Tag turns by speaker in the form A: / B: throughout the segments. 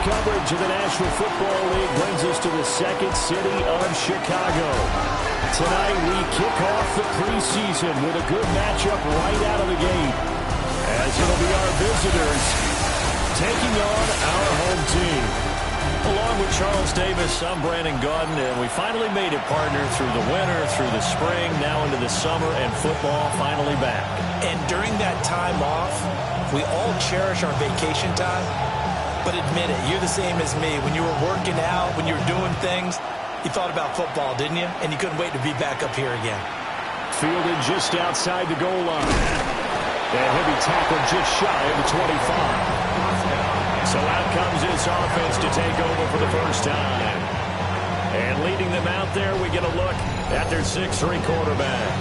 A: coverage of the National Football League brings us to the second city of Chicago. Tonight we kick off the preseason with a good matchup right out of the gate, as it'll be our visitors taking on our home team. Along with Charles Davis, I'm Brandon Gaudin, and we finally made it, partner, through the winter, through the spring, now into the summer, and football finally back.
B: And during that time off, we all cherish our vacation time. But admit it, you're the same as me. When you were working out, when you were doing things, you thought about football, didn't you? And you couldn't wait to be back up here again.
A: Fielded just outside the goal line. And he'll be tackled just shy of the 25. So out comes this offense to take over for the first time. And leading them out there, we get a look at their 6'3" quarterback.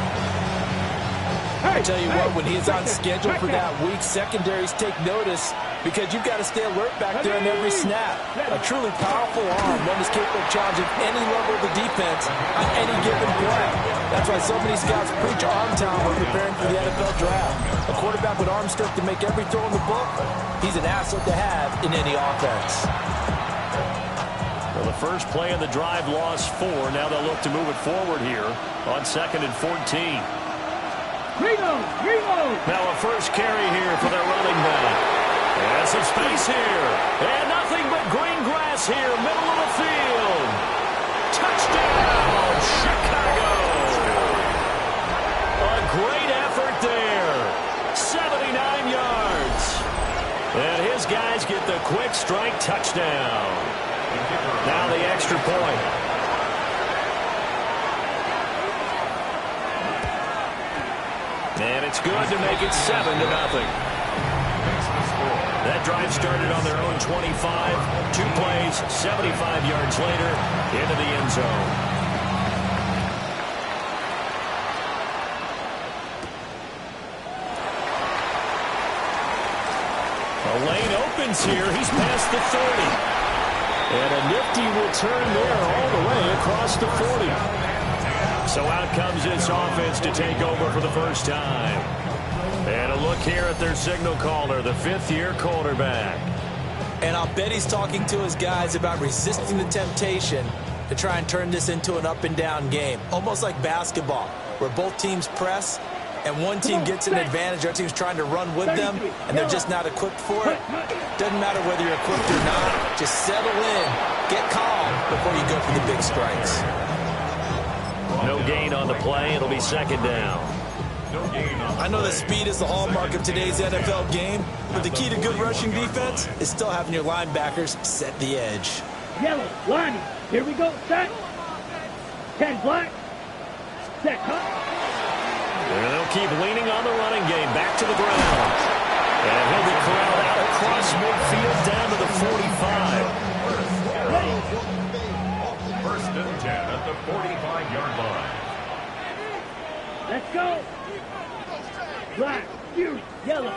B: I tell you what, when he's on schedule for that week, secondaries take notice because you've got to stay alert back there on every snap. A truly powerful arm, one is capable of challenging any level of the defense on any given play. That's why so many scouts preach arm talent when preparing for the NFL draft. A quarterback with arm strength to make every throw in the book, he's an asset to have in any offense.
A: Well, the first play of the drive lost 4. Now they'll look to move it forward here on 2nd and 14. Now a first carry here for their running back. There's some space here. And nothing but green grass here, middle of the field. Touchdown, Chicago. A great effort there. 79 yards. And his guys get the quick strike touchdown. Now the extra point. And it's good to make it 7-0. That drive started on their own 25. 2 plays, 75 yards later, into the end zone. A lane opens here. He's past the 30. And a nifty return there all the way across the 40. So out comes this offense to take over for the first time. And a look here at their signal caller, the 5th-year quarterback.
B: And I'll bet he's talking to his guys about resisting the temptation to try and turn this into an up-and-down game. Almost like basketball, where both teams press, and one team gets an advantage. Our team's trying to run with them, and they're just not equipped for it. Doesn't matter whether you're equipped or not. Just settle in, get calm before you go for the big strikes.
A: No gain on the play. It'll be 2nd down.
B: I know that speed is the hallmark of today's NFL game, but the key to good rushing defense is still having your linebackers set the edge.
C: Yellow, lining. Here we go. Set. 10 black. Set. Cut.
A: And they'll keep leaning on the running game. Back to the ground. And he'll be corralled out across midfield down to the 45.
D: First and 10 at the 45-yard line.
C: Let's go. Black, you, yellow.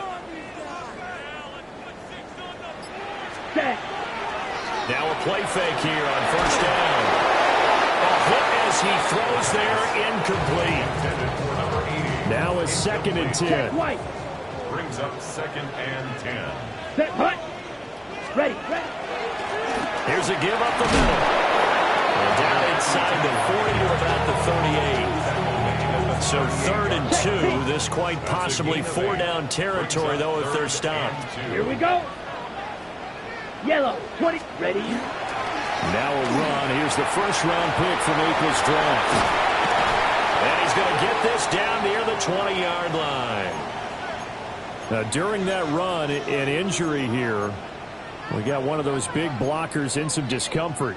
C: Set.
A: Now a play fake here on first down. A hit as he throws there, incomplete. Now a 2nd and 10.
C: White.
D: Brings up 2nd and 10.
C: Set, hut. Ready, ready.
A: Here's a give up the middle. And down inside the 40 to about the 38. So 3rd and 2. This quite possibly 4-down territory, though, if they're stopped.
C: Here we go. Yellow, 20. Ready.
A: Now a run. Here's the first-round pick from April's draft. And he's going to get this down near the 20-yard line. Now, during that run, an injury here. We got one of those big blockers in some discomfort.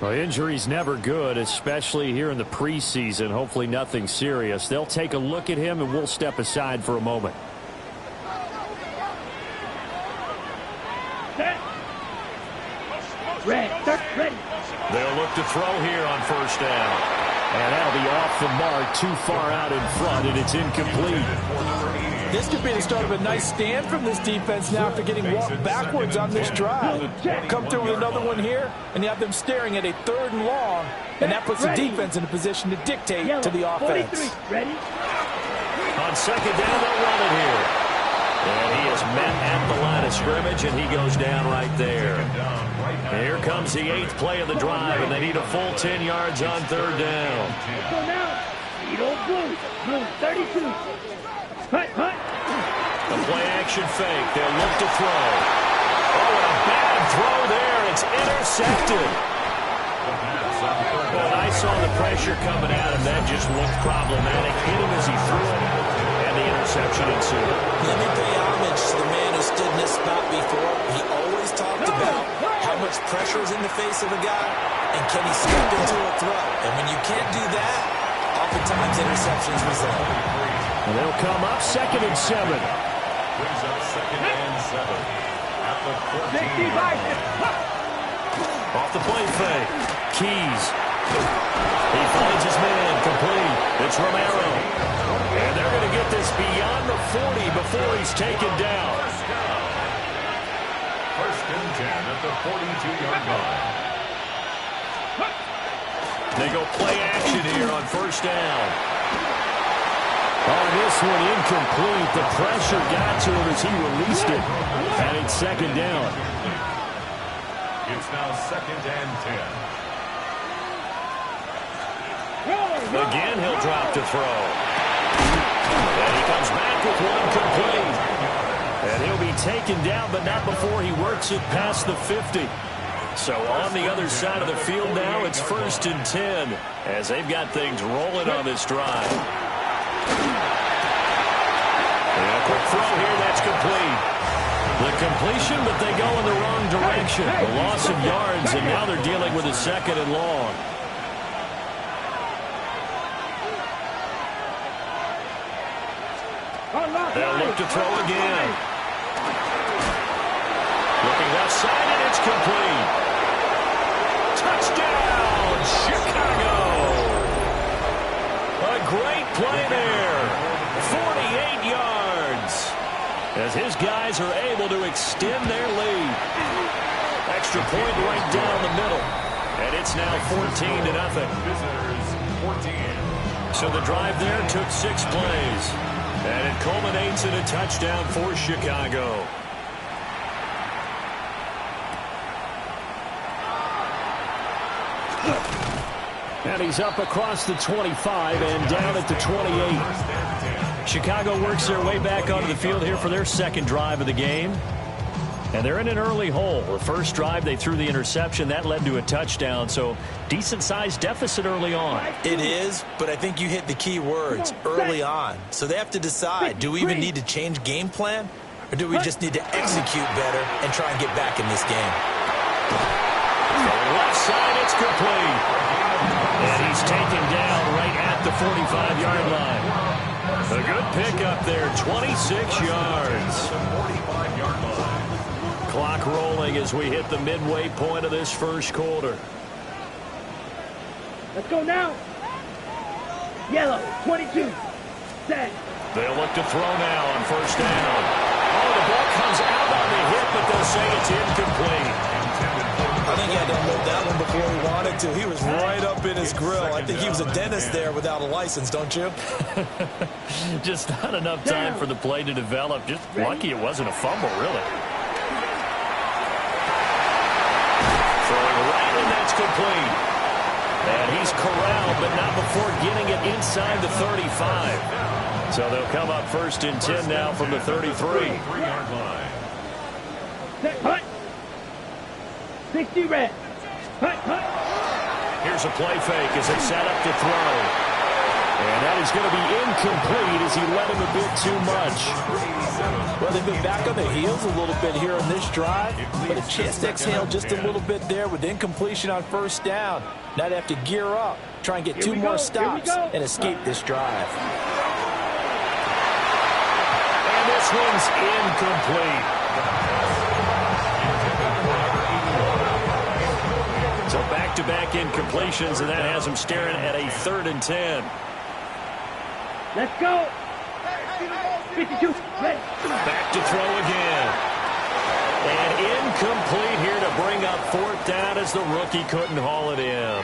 A: Well, injury's never good, especially here in the preseason. Hopefully nothing serious. They'll take a look at him, and we'll step aside for a moment.
C: Set. Ready. Ready.
A: They'll look to throw here on first down. And that'll be off the mark, too far out in front, and it's incomplete.
B: This could be the start of a nice stand from this defense now after getting walked backwards on this drive. Come through with another one here, and you have them staring at a 3rd and long, and that puts the defense in a position to dictate to the offense.
C: Ready?
A: On 2nd down, they'll run it here. And he is met at the line of scrimmage, and he goes down right there. Here comes the 8th play of the drive, and they need a full 10 yards on 3rd down.
C: So now, you don't blue. Blue 32. Hut, hut.
A: The play action fake. They'll look to throw. Oh, and a bad throw there. It's intercepted. Well, I saw the pressure coming at him. That just looked problematic. Hit him as he threw it, and the interception ensued.
B: Let me pay homage to the man who stood in this spot before. He always talked about how much pressure is in the face of a guy, and can he step into a throw. And when you can't do that, oftentimes interceptions result.
A: And they'll come up 2nd and 7.
D: Brings up 2nd and 7 at the 14.
A: Off the play fake. Keys. He finds his man. Complete. It's Romero. And they're going to get this beyond the 40 before he's taken down.
D: 1st and 10 at the 42-yard line.
A: They go play action here on 1st down. Oh, this one incomplete. The pressure got to him as he released it. And it's 2nd down.
D: It's now 2nd and 10.
A: Again, he'll drop to throw. And he comes back with one complete. And he'll be taken down, but not before he works it past the 50. So on the other side of the field now, it's 1st and 10 as they've got things rolling on this drive. And a quick throw here, that's complete. The completion, but they go in the wrong direction. The loss of yards, and now they're dealing with a 2nd and long. They'll look to throw again. Looking left side, and it's complete. Touchdown, Chicago! A great play there. 48 yards. As his guys are able to extend their lead. Extra point right down the middle. And it's now 14-0.
D: Visitors 14.
A: So the drive there took 6 plays. And it culminates in a touchdown for Chicago. And he's up across the 25 and down at the 28. Chicago works their way back onto the field here for their 2nd drive of the game. And they're in an early hole. The first drive, they threw the interception. That led to a touchdown. So decent-sized deficit early on.
B: It is, but I think you hit the key words, early on. So they have to decide, do we even need to change game plan? Or do we just need to execute better and try and get back in this game?
A: Left side, it's complete. And he's taken down right at the 45-yard line. A good pickup there, 26 yards.
D: 45-yard line.
A: Clock rolling as we hit the midway point of this first quarter.
C: Let's go now. Yellow, 22. Set.
A: They'll look to throw now on 1st down. Oh, the ball comes out on the hit, but they'll say it's incomplete.
B: I think he had to unload that one before he wanted to. He was right up in his grill. I think he was a dentist there without a license, don't you?
A: Just not enough time for the play to develop. Just lucky it wasn't a fumble, really. Throwing right, and that's complete. And he's corralled, but not before getting it inside the 35. So they'll come up 1st and 10 now from the 33.
D: 3-yard line.
C: Set, hut. 60 red. Hut, hut.
A: Here's a play fake as they set up to throw. And that is going to be incomplete as he let him a bit too much.
B: Well, they've been back on their heels a little bit here on this drive, but a chance to exhale just a little bit there with incompletion on 1st down. Now they have to gear up, try and get 2 more stops and escape this drive.
A: And this one's incomplete. So back-to-back incompletions, and that has him staring at a 3rd and 10.
C: Let's go. 52. Red.
A: Back to throw again. And incomplete here to bring up 4th down as the rookie couldn't haul it in.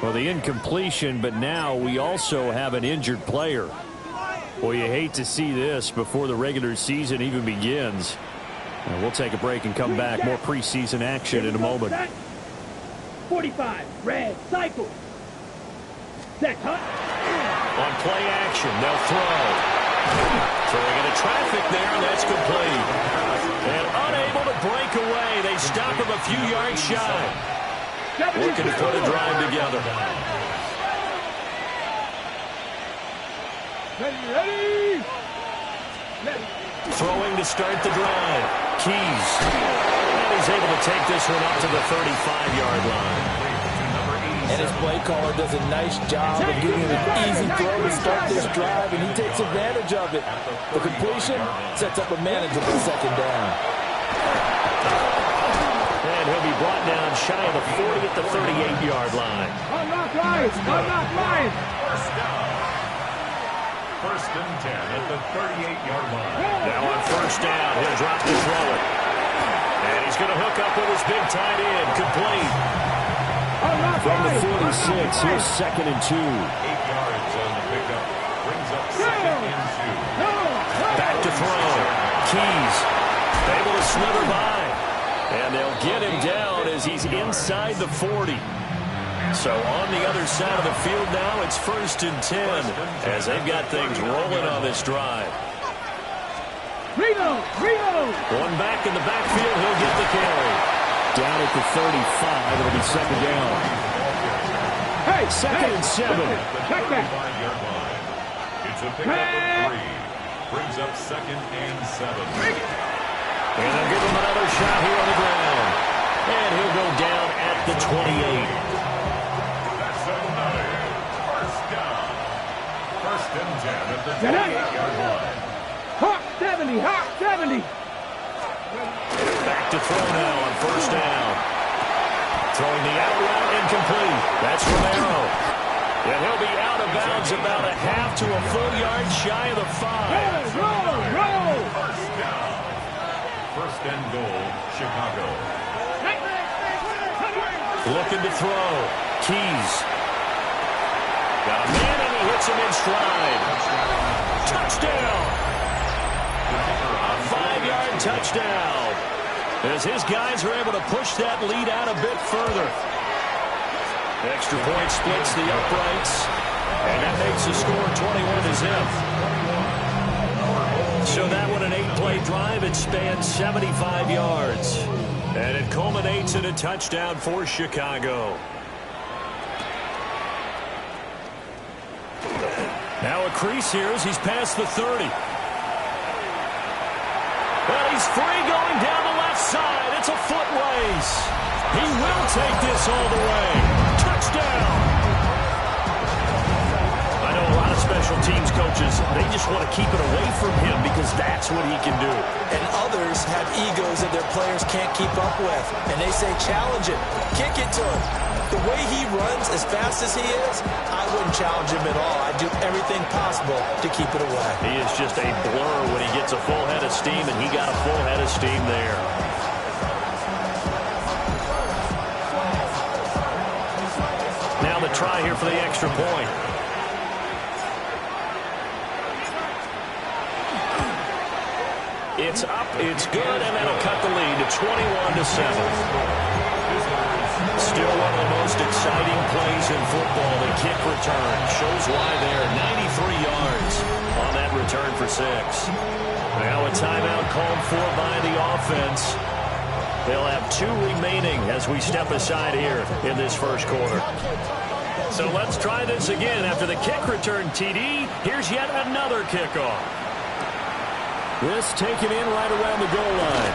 A: Well, the incompletion, but now we also have an injured player. Well, you hate to see this before the regular season even begins. We'll take a break and come back. More preseason action in a moment.
C: 45, red, cycle. Set, hut.
A: On play action, they'll throw. Throwing into traffic there, and that's complete. And unable to break away. They stop him a few yards shy. Looking to put a drive together.
C: Ready.
A: Throwing to start the drive. Keys. And he's able to take this one up to the 35-yard line.
B: And his play caller does a nice job of giving him an easy throw to start this drive, and he takes advantage of it. The completion sets up a manageable second down.
A: And he'll be brought down shy of the 40 at the 38-yard line.
C: Unlock Lions. Unlock Lions.
D: First and 10 at the 38-yard line.
A: Now on first down, he'll drop to throw it. And he's going to hook up with his big tight end, complete. From the 46, here's 2nd and 2.
D: 8 yards on the pickup. Brings up 2nd and 2.
A: Back to throw. Keys able to slither by. And they'll get him down as he's inside the 40. So on the other side of the field now, it's 1st and 10 as they've got things rolling on this drive.
C: Reno.
A: One back in the backfield, he'll get the carry. Down at the 35, it'll be second down.
C: Hey,
A: 2nd and 7.
C: Check that.
D: It's a pickup of 3. Brings up 2nd and 7.
A: And they'll give him another shot here on the ground. And he'll go down at the 28.
D: That's another first down. 1st and 10 at the 28-yard line.
C: Hawk 70.
A: Back to throw now on first down. Throwing the out route incomplete. That's Romero. And he'll be out of bounds about a half to a full yard shy of the 5.
C: Roll.
D: First down. 1st and goal, Chicago.
A: Looking to throw. Keys. Got a man and he hits him in stride. Touchdown. A 5-yard touchdown. As his guys are able to push that lead out a bit further. Extra point splits the uprights. And that makes the score 21-0. So that one an 8-play drive. It spans 75 yards. And it culminates in a touchdown for Chicago. Now a crease here as he's past the 30. Well, he's free going down the left side. It's a foot race. He will take this all the way. Touchdown. I know a lot of special teams coaches, they just want to keep it away from him because that's what he can do.
B: And others have egos that their players can't keep up with. And they say, challenge him, kick it to him. The way he runs as fast as he is, I wouldn't challenge him at all. I'd do everything possible to keep it away.
A: He is just a blur when he gets a full head of steam, and he got a full head of steam there. Now the try here for the extra point. It's up, it's good, and that'll cut the lead to 21-7. Still one of the most exciting plays in football, the kick return. Shows why there, 93 yards on that return for 6. Now a timeout called for by the offense. They'll have 2 remaining as we step aside here in this first quarter. So let's try this again. After the kick return TD, here's yet another kickoff. This taken in right around the goal line.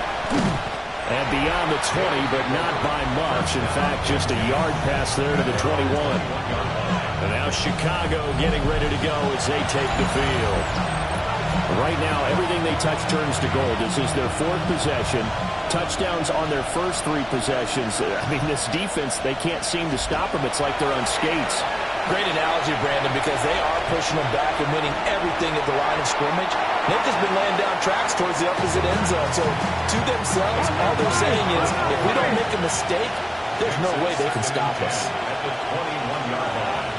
A: And beyond the 20, but not by much. In fact, just a yard pass there to the 21. And now Chicago getting ready to go as they take the field. Right now, everything they touch turns to gold. This is their 4th possession. Touchdowns on their first 3 possessions. I mean, this defense, they can't seem to stop them. It's like they're on skates.
B: Great analogy, Brandon, because they are pushing them back and winning everything at the line of scrimmage. They've just been laying down tracks towards the opposite end zone. So to themselves, all they're saying is, if we don't make a mistake, there's no way they can stop us.
D: At the 21-yard line.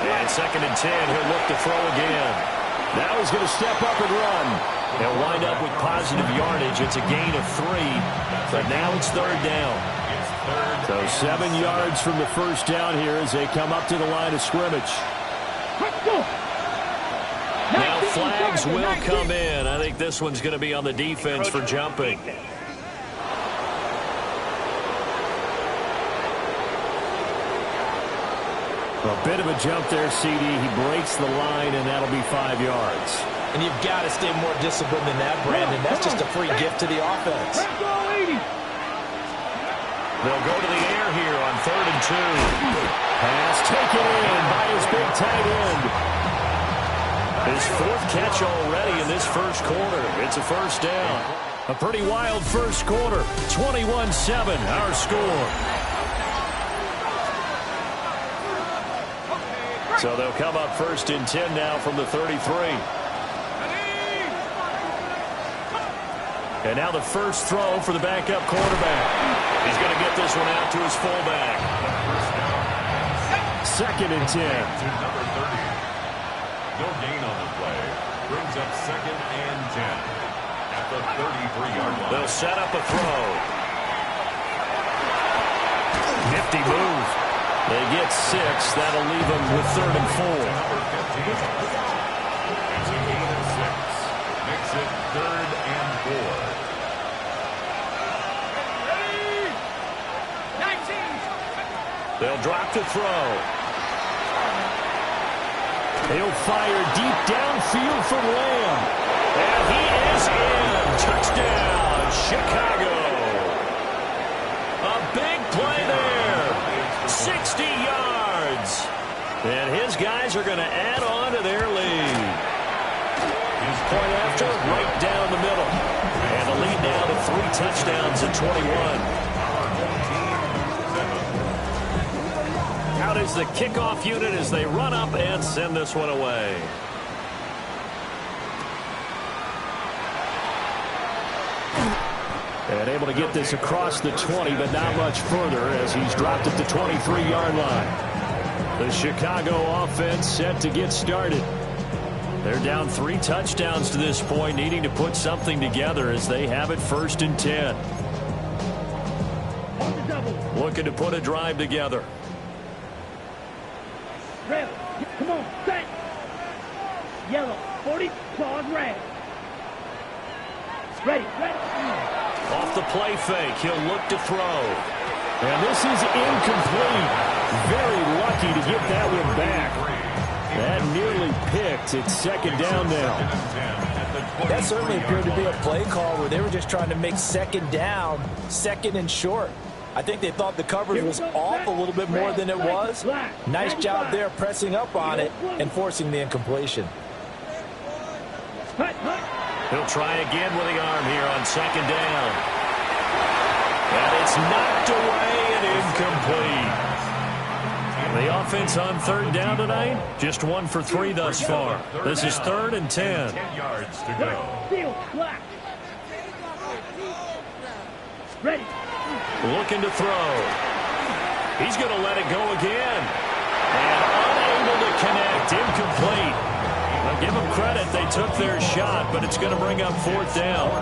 A: And On 2nd and 10, he'll look to throw again. Now he's going to step up and run. They'll wind up with positive yardage. It's a gain of 3, but now it's 3rd down. So 7 yards from the first down here as they come up to the line of scrimmage. Now flags will come in. I think this one's going to be on the defense for jumping. A bit of a jump there, CD. He breaks the line, and that'll be 5 yards.
B: And you've got to stay more disciplined than that, Brandon. That's just a free gift to the offense.
A: They'll go to the air here on 3rd and 2. Pass taken in by his big tight end. His 4th catch already in this first quarter. It's a first down. A pretty wild first quarter. 21-7, our score. So they'll come up 1st and 10 now from the 33. And now the first throw for the backup quarterback. He's going to get this one out to his fullback. 2nd and 10.
D: Number 30. No gain on the play. Brings up 2nd and 10 at the 33-yard line.
A: They'll set up a throw. Nifty move. They get 6. That'll leave them with 3rd and 4.
D: Number 15. It's a gain of 6. Makes it 3rd and 4.
A: They'll drop to throw. He'll fire deep downfield from Lamb. And he is in. Touchdown, Chicago. A big play there. 60 yards. And his guys are going to add on to their lead. Point after, right down the middle. And the lead now to 3 touchdowns in 21. Out is the kickoff unit as they run up and send this one away. And able to get this across the 20, but not much further as he's dropped at the 23-yard line. The Chicago offense set to get started. They're down 3 touchdowns to this point, needing to put something together as they have it 1st and 10. Looking to put a drive together.
C: Red, come on, set. Yellow, 40, claws red. Ready.
A: Off the play fake, he'll look to throw. And this is incomplete. Very lucky to get that one back. That nearly picked. It's 2nd down now.
B: That certainly appeared to be a play call where they were just trying to make 2nd down, 2nd and short. I think they thought the coverage was off a little bit more than it was. Nice job there pressing up on it and forcing the incompletion.
A: He'll try again with the arm here on 2nd down. And it's knocked away and incomplete. The offense on 3rd down tonight, just 1 for 3 thus far. This is 3rd and 10.
D: 10 yards to go.
C: Ready.
A: Looking to throw. He's going to let it go again. And unable to connect. Incomplete. I'll give them credit. They took their shot, but it's going to bring up 4th down.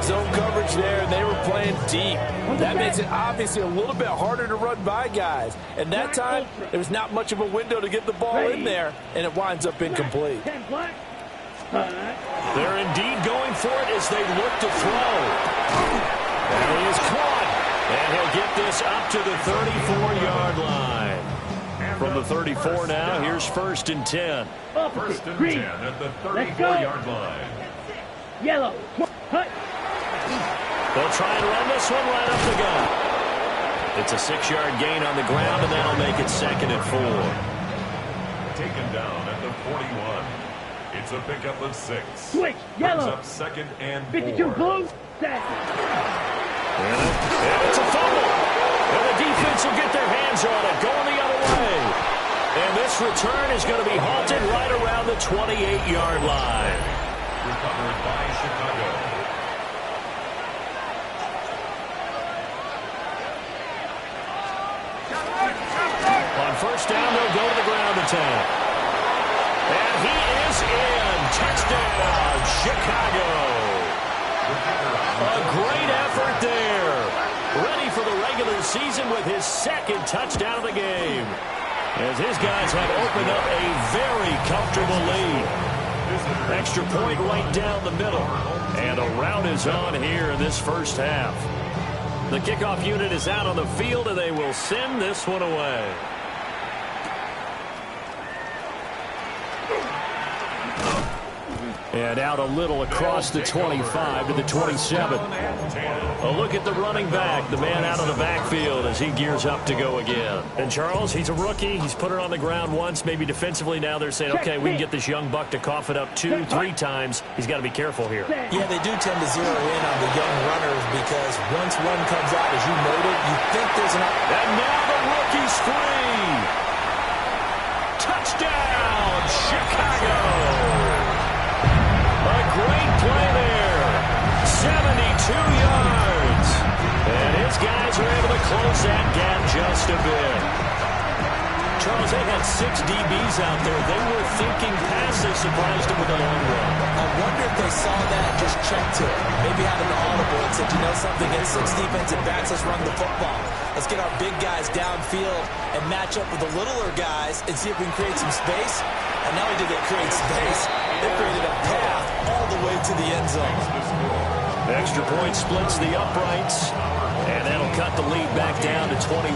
B: Zone coverage there, and they were playing deep. That makes it obviously a little bit harder to run by guys. And that time, there was not much of a window to get the ball in there, and it winds up incomplete.
A: They're indeed going for it as they look to throw. And he is caught. And he'll get this up to the 34-yard line. From the 34 now, here's 1st and 10.
D: 1st and 10 at the 34-yard line.
C: Yellow.
A: They'll try and run this one right up the gut. It's a 6-yard gain on the ground, and that'll make it 2nd and 4.
D: Taken down at the 41. It's a pickup of 6.
C: Switch, yellow.
D: Brings up 2nd and 4.
C: 52 blue, set.
A: And it's a fumble. And the defense will get their hands on it, going the other way. And this return is going to be halted right around the 28-yard line.
D: Recovered by Chicago.
A: On first down, they'll go to the ground attack. And he is in. Touchdown, Chicago. A great effort there. Ready for the regular season with his second touchdown of the game, as his guys have opened up a very comfortable lead. Extra point right down the middle. And a rout is on here in this first half. The kickoff unit is out on the field, and they will send this one away. And out a little across the 25 to the 27. A look at the running back, the man out of the backfield as he gears up to go again. And Charles, he's a rookie. He's put it on the ground once, maybe defensively. Now they're saying, okay, we can get this young buck to cough it up 2, 3 times. He's got to be careful here.
B: Yeah, they do tend to zero in on the young runners because once one comes out, as you noted, you think there's an...
A: And now the rookie's free. Touchdown, Chicago. A great play there. 72 yards. And his guys are able to close that gap just a bit. Charles, they had 6 DBs out there. They were thinking pass. They surprised him with a long run.
B: I wonder if they saw that and just checked it. Maybe had an audible and said, you know something, get 6 defensive backs, let's run the football. Let's get our big guys downfield and match up with the littler guys and see if we can create some space. And not only did they create space, they created a path all the way to the end zone.
A: Extra point splits the uprights, and that'll cut the lead back down to 21.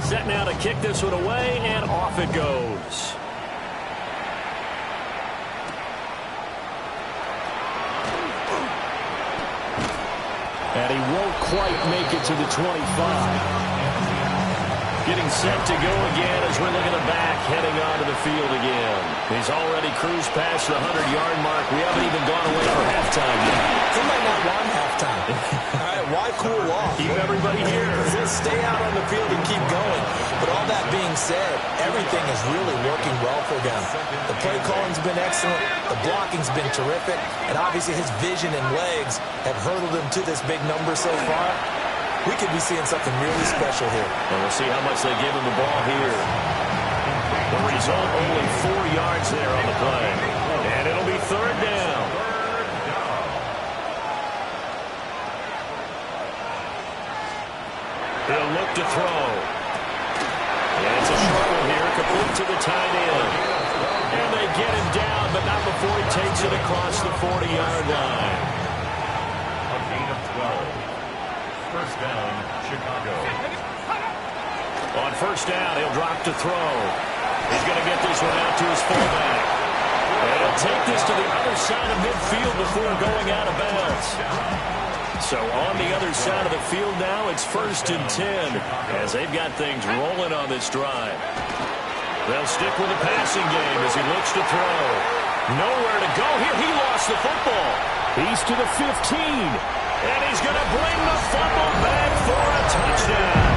A: Set now to kick this one away, and off it goes. And he won't quite make it to the 25. Getting set to go again as we're looking at the back, heading onto the field again. He's already cruised past the 100-yard mark. We haven't even gone away for halftime yet.
B: He might not want halftime. All right, why cool off?
A: Keep everybody here.
B: Just stay out on the field and keep going. But all that being said, everything is really working well for them. The play calling's been excellent. The blocking's been terrific. And obviously his vision and legs have hurdled him to this big number so far. We could be seeing something really special here.
A: And we'll see how much they give him the ball here. The result, only 4 yards there on the play. And it'll be third down. He'll look to throw. And it's a short one here, complete to the tight end. And they get him down, but not before he takes it across the 40-yard line.
D: A gain of 12. First down, Chicago.
A: On first down, he'll drop to throw. He's going to get this one out to his fullback. And he'll take this to the other side of midfield before going out of bounds. So on the other side of the field now, it's 1st and 10 as they've got things rolling on this drive. They'll stick with the passing game as he looks to throw. Nowhere to go here. He lost the football. He's to the 15. And he's going to bring the fumble back for a touchdown.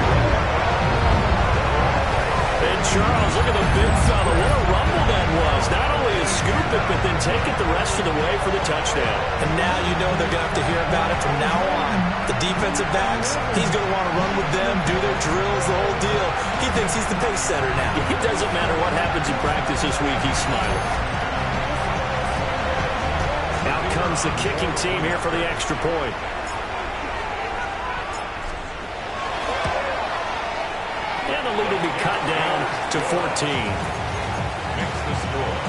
A: And Charles, look at the big fella. What a rumble that was. Not only a scoop it, but then take it the rest of the way for the touchdown.
B: And now you know they're going to have to hear about it from now on. The defensive backs, he's going to want to run with them, do their drills, the whole deal. He thinks he's the pace setter now.
A: It doesn't matter what happens in practice this week. He's smiling. Out comes the kicking team here for the extra point. And the lead will be cut down to 14.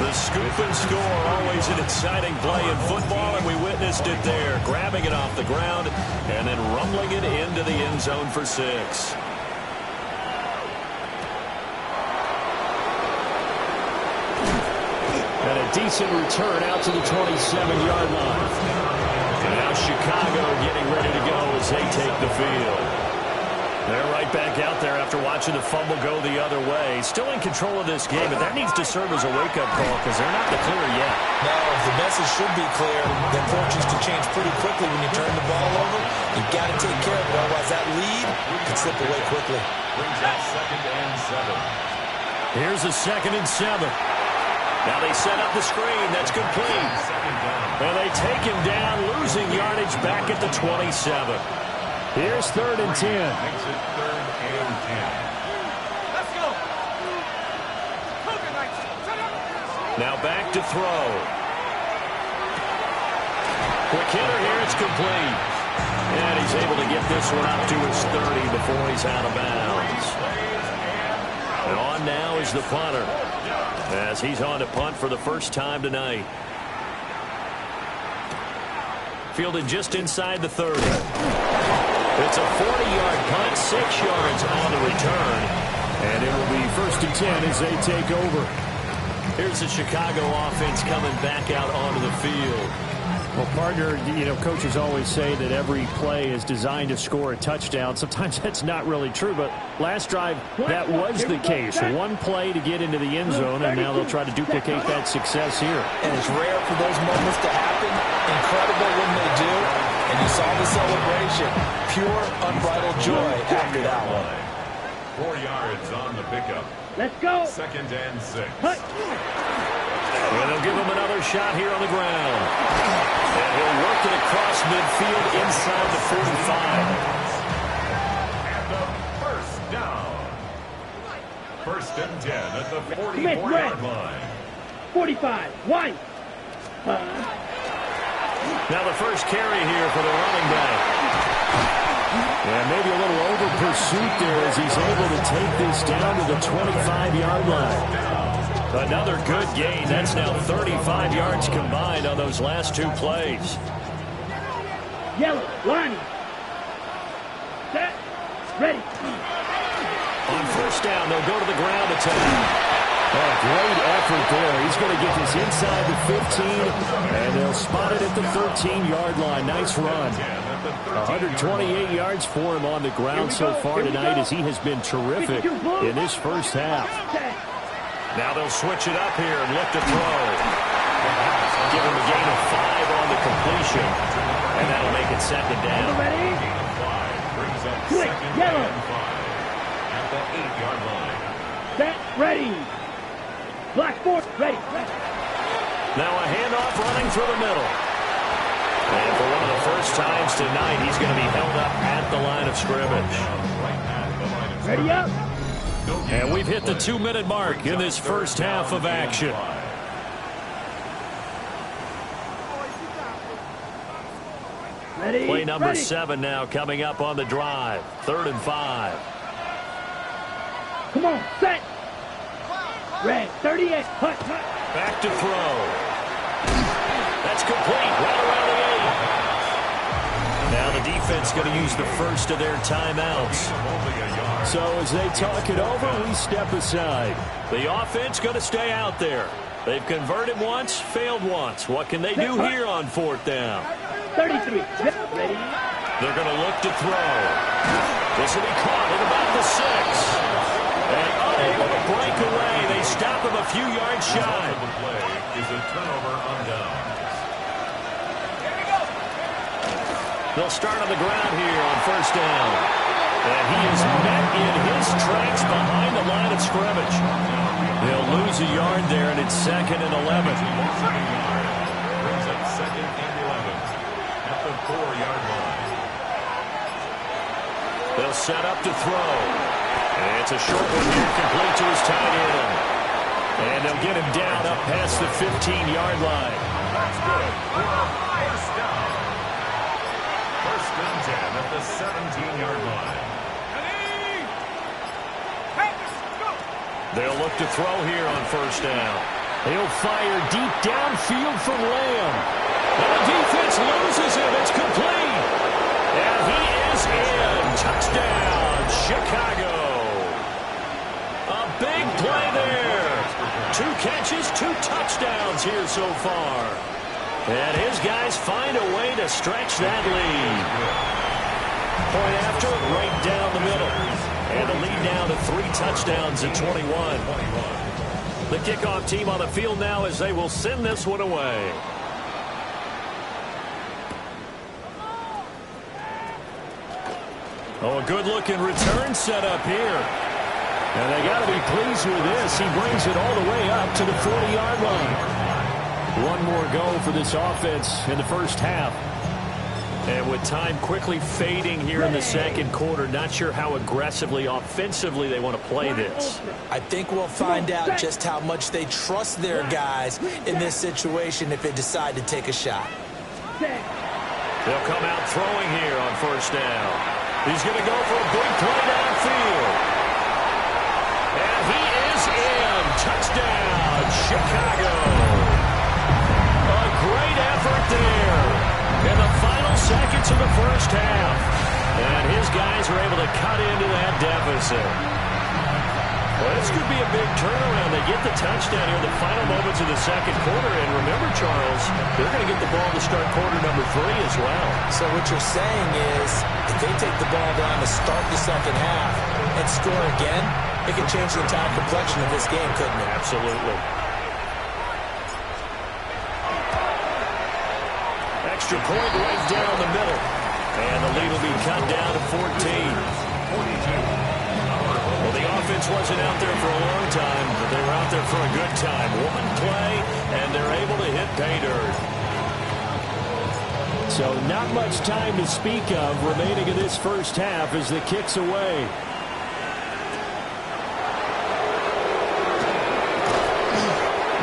A: The scoop and score, always an exciting play in football, and we witnessed it there, grabbing it off the ground and then rumbling it into the end zone for 6. And a decent return out to the 27-yard line. And now Chicago getting ready to go as they take the field. They're right back out there after watching the fumble go the other way. Still in control of this game, but that needs to serve as a wake-up call because they're not clear yet.
B: No, the message should be clear. Their fortunes can change pretty quickly when you turn the ball over. You've got to take care of it, otherwise that lead could slip away quickly.
D: Brings up 2nd and 7.
A: Here's a 2nd and 7. Now they set up the screen. That's complete. And they take him down, losing yardage back at the 27.
E: Here's 3rd and 10.
D: Makes it 3rd and 10.
F: Let's go.
A: Now back to throw. Quick hitter here. It's complete. And he's able to get this one up to his 30 before he's out of bounds. And on now is the punter, as he's on to punt for the first time tonight. Fielded just inside the 30. It's a 40-yard punt, 6 yards on the return.
E: And it will be 1st and 10 as they take over.
A: Here's the Chicago offense coming back out onto the field.
E: Well, partner, coaches always say that every play is designed to score a touchdown. Sometimes that's not really true, but last drive, that was the case. One play to get into the end zone, and now they'll try to duplicate that success here.
B: And it's rare for those moments to happen. Incredible when they do. And you saw the celebration. Pure, unbridled joy after that one.
D: 4 yards on the pickup.
C: Let's go.
D: 2nd and 6.
A: And they'll give him another shot here on the ground. And he'll work it across midfield inside the 45.
D: And the first down. 1st and 10 at the 44-yard line.
C: 45. One.
A: Now the first carry here for the running back.
E: And maybe a little over pursuit there as he's able to take this down to the 25-yard line.
A: Another good gain. That's now 35 yards combined on those last 2 plays.
C: Yellow. Line. Set. Ready.
A: On 1st down, they'll go to the ground attack.
E: Oh, great effort there. He's going to get this inside the 15, and they'll spot it at the 13-yard line. Nice run. 128 yards for him on the ground so far tonight as he has been terrific in this first half.
A: Now they'll switch it up here and look to throw. Give him a gain of 5 on the completion, and that'll make it 2nd down.
C: Ready?
D: 5 brings up
C: Quick.
D: 2nd
C: Yellow.
D: and 5 at the 8-yard line.
C: Set. Ready. Black force. Ready.
A: Now a handoff running through the middle. And for one of the first times tonight, he's going to be held up at the line of scrimmage.
C: Ready up.
A: And we've hit the 2-minute mark in this first half of action.
C: Ready.
A: Play number
C: Ready.
A: 7 now coming up on the drive. 3rd and 5.
C: Come on. Set. Red. 38. Hut.
A: Back to throw. That's complete. Right around the 8. Now the defense going to use the first of their timeouts.
E: So as they talk it over, we step aside.
A: The offense going to stay out there. They've converted once, failed once. What can they do here on 4th down?
C: 33. Ready.
A: They're going to look to throw. This will be caught at about the 6. And unable to break away. They stop him a few yards shy.
D: The play is a turnover on downs.
A: They'll start on the ground here on 1st down. And he is met in his tracks behind the line of scrimmage. They'll lose a yard there, and it's 2nd and 11.
D: Brings up 2nd and 11 at the 4-yard line.
A: They'll set up to throw. And it's a short one here, complete to his tight end. And they'll get him down up past the 15-yard line.
D: That's good for a first down. 1st and 10 at the 17-yard line.
A: They'll look to throw here on 1st down.
E: He'll fire deep downfield from Lamb.
A: And the defense loses him. It's complete. And he is in. Touchdown, Chicago. A big play there. 2 catches, 2 touchdowns here so far. And his guys find a way to stretch that lead. Point after, right down the middle. And the lead down to 3 touchdowns at 21. The kickoff team on the field now as they will send this one away. Oh, a good-looking return set up here.
E: And they got to be pleased with this. He brings it all the way up to the 40-yard line. One more go for this offense in the first half.
A: And with time quickly fading here in the second quarter, not sure how aggressively, offensively they want to play this.
B: I think we'll find out just how much they trust their guys in this situation if they decide to take a shot.
A: They'll come out throwing here on first down. He's going to go for a big play downfield. And he is in. Touchdown, Chicago. A great effort there in the final seconds of the first half. And his guys are able to cut into that deficit. Well, this could be a big turnaround. They get the touchdown here in the final moments of the second quarter. And remember, Charles, they're going to get the ball to start quarter number 3 as well.
B: So what you're saying is if they take the ball down to start the second half and score again, it can change the entire complexion of this game, couldn't it?
A: Absolutely. Extra point right down the middle. And the lead will be cut down to 14. Well, the offense wasn't out there for a long time, but they were out there for a good time. One play, and they're able to hit pay dirt.
E: So not much time to speak of remaining in this first half as the kick's away.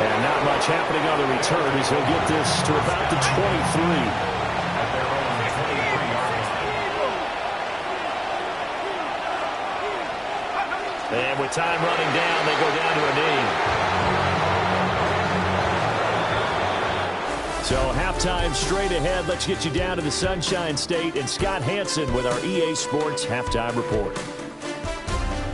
E: And not much happening on the return as he'll get this to about the 23.
A: And with time running down, they go down to a knee.
E: So halftime straight ahead. Let's get you down to the Sunshine State and Scott Hansen with our EA Sports Halftime Report.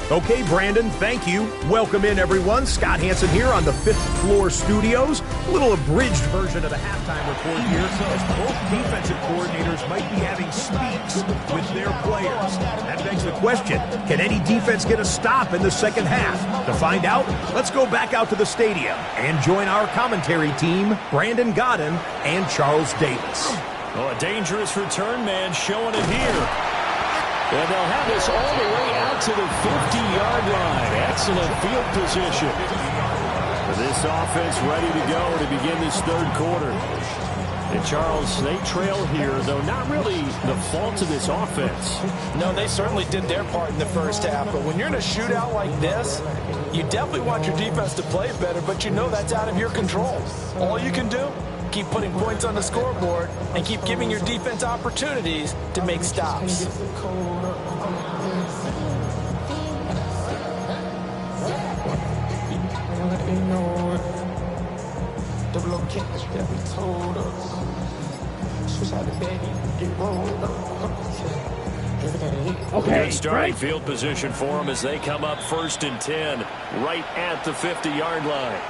F: Okay, Brandon, thank you. Welcome in, everyone. Scott Hansen here on the 5th floor studios. A little abridged version of the halftime report here, as both defensive coordinators might be having speaks with their players. That begs the question, can any defense get a stop in the second half? To find out, let's go back out to the stadium and join our commentary team, Brandon Godden and Charles Davis.
A: Oh, a dangerous return man showing it here.
E: And they'll have this all the way out to the 50-yard line. Excellent field position. This offense ready to go to begin this third quarter. And Charles, they trail here, though not really the fault of this offense.
B: No, they certainly did their part in the first half. But when you're in a shootout like this, you definitely want your defense to play better, but you know that's out of your control. All you can do, keep putting points on the scoreboard and keep giving your defense opportunities to make stops.
A: Okay, good starting field position for them as they come up 1st and 10 right at the 50-yard line.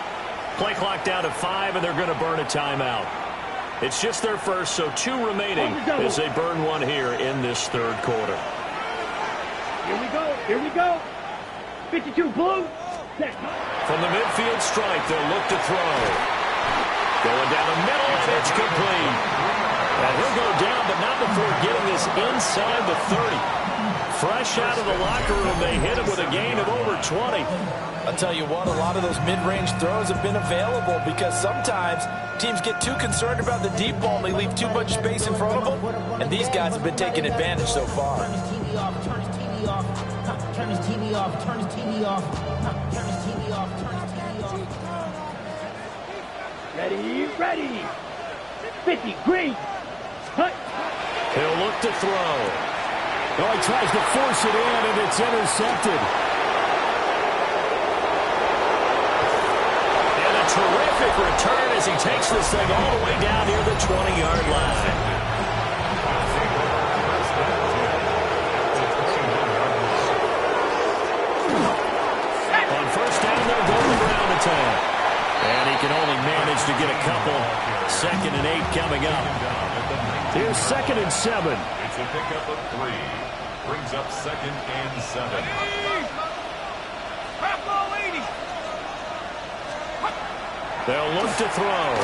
A: Play clock down to 5, and they're going to burn a timeout. It's just their first, so 2 remaining as they burn one here in this third quarter.
C: Here we go. Here we go. 52 blue.
A: From the midfield stripe, they'll look to throw. Going down the middle, and it's complete. And he'll go down, but not before getting this inside the 30. Fresh out of the locker room, they hit him with a gain of over 20.
B: I'll tell you what, a lot of those mid-range throws have been available because sometimes teams get too concerned about the deep ball and they leave too much space in front of them, and these guys have been taking advantage so far.
G: Turn his TV off, turn his TV off, turn his TV off, turn his TV off, turn his TV off, turn his TV off.
C: Ready, ready. 50 green. Cut.
A: He'll look to throw.
E: Oh, he tries to force it in, and it's intercepted.
A: And a terrific return as he takes this thing all the way down near the 20-yard line. On first down, they'll go to the ground attack. And he can only manage to get a couple. 2nd and 8 coming up.
E: Here's 2nd and 7.
D: It's a pickup of 3. Brings up 2nd and 7.
A: They'll look to throw.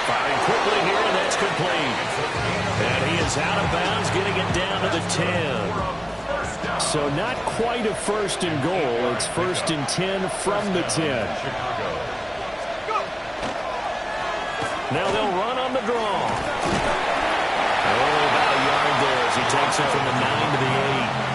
A: Firing quickly here, and that's complete. And he is out of bounds, getting it down to the 10.
E: So not quite a first and goal. It's first and 10 from the 10.
A: Now they'll run on the draw. Oh, about a yard there as he takes it from the 9 to the 8.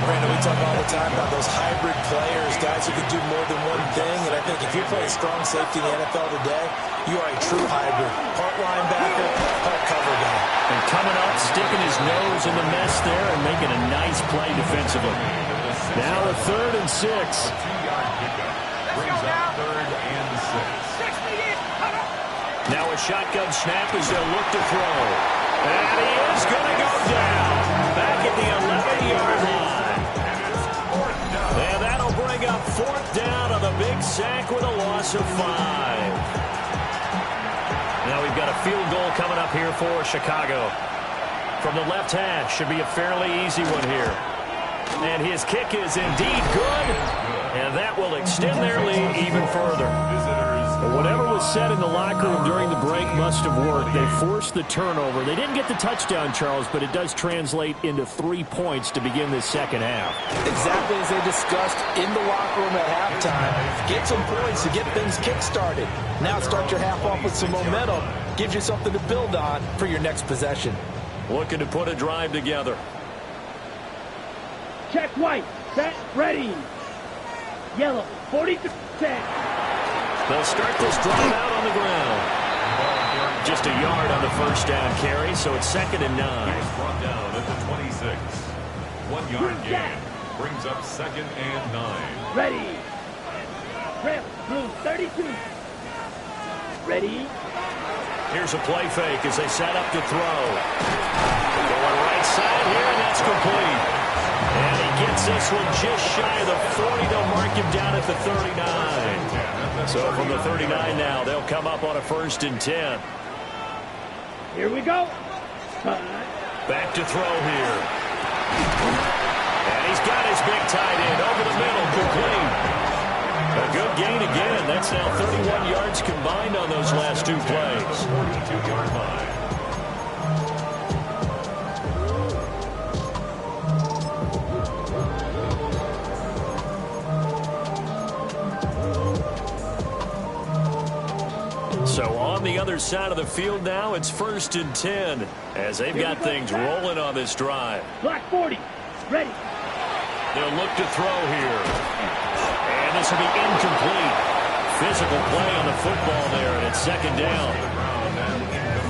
B: Brandon, we talk all the time about those hybrid players, guys who can do more than one thing. And I think if you're playing strong safety in the NFL today, you are a true hybrid. Part linebacker, part cover guy.
E: And coming up, sticking his nose in the mess there and making a nice play defensively. Now a 3rd and 6.
D: Brings up 3rd and 6.
A: Now a shotgun snap as they'll look to throw. And he is going to go down. Back at the 11-yard line. And that'll bring up 4th down on the big sack with a loss of 5. Now we've got a field goal coming up here for Chicago. From the left hash, should be a fairly easy one here. And his kick is indeed good. And that will extend their lead even further. Whatever was said in the locker room during the break must have worked. They forced the turnover. They didn't get the touchdown, Charles, but it does translate into 3 points to begin this second half.
B: Exactly as they discussed in the locker room at halftime. Get some points to get things kick-started. Now start your half off with some momentum. Gives you something to build on for your next possession.
A: Looking to put a drive together.
C: Check white. Set. Ready. Yellow. 40 set.
A: They'll start this drive out on the ground. Just a yard on the first down carry, so it's 2nd and 9.
D: Brought down at the 26. 1-yard gain. Brings up 2nd and 9.
C: Ready. Rip. Blue 32. Ready.
A: Here's a play fake as they set up to throw. Going right side here, and that's complete. And he gets this one just shy of the 40. They'll mark him down at the 39. So from the 39 now, they'll come up on a 1st and 10.
C: Here we go.
A: Back to throw here. And he's got his big tight end over the middle, complete. A good gain again. That's now 31 yards combined on those last 2 plays.
D: 42-yard line.
A: So on the other side of the field now, it's 1st and 10 as they've got things rolling on this drive.
C: Black 40. Ready.
A: They'll look to throw here. And this will be incomplete. Physical play on the football there, and it's 2nd down.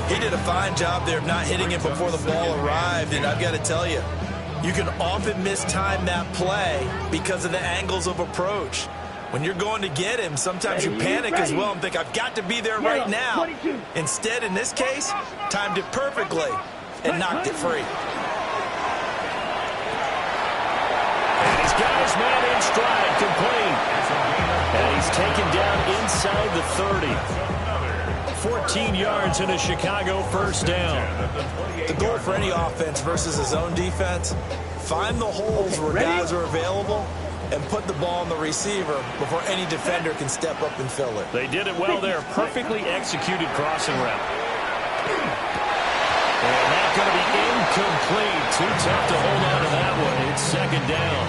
B: He did a fine job there of not hitting it before the ball arrived, and I've got to tell you, you can often mistime that play because of the angles of approach. When you're going to get him, sometimes you panic as well and think, I've got to be there right now. Instead, in this case, timed it perfectly and knocked it free.
A: And he's got his man in stride, complete. And he's taken down inside the 30. 14 yards in a Chicago 1st down.
B: The goal for any offense versus a zone defense, find the holes where guys are available and put the ball on the receiver before any defender can step up and fill it.
A: They did it well there. Perfectly executed crossing route. And that's going to be incomplete. Too tough to hold on to that one. It's 2nd down.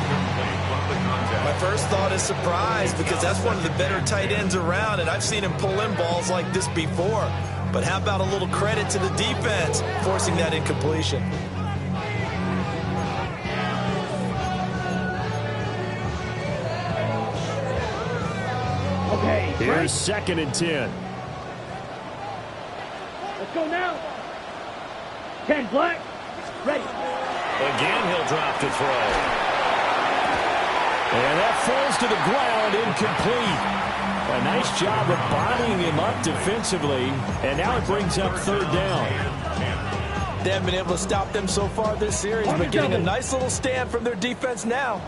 B: My first thought is surprise because that's one of the better tight ends around, and I've seen him pull in balls like this before. But how about a little credit to the defense forcing that incompletion?
C: Okay.
E: Here's 2nd and 10.
C: Let's go now. 10 black. Ready.
A: Again, he'll drop to throw.
E: And that falls to the ground, incomplete. A nice job of bodying him up defensively, and now it brings up 3rd down.
B: They haven't been able to stop them so far this series, but getting a nice little stand from their defense now.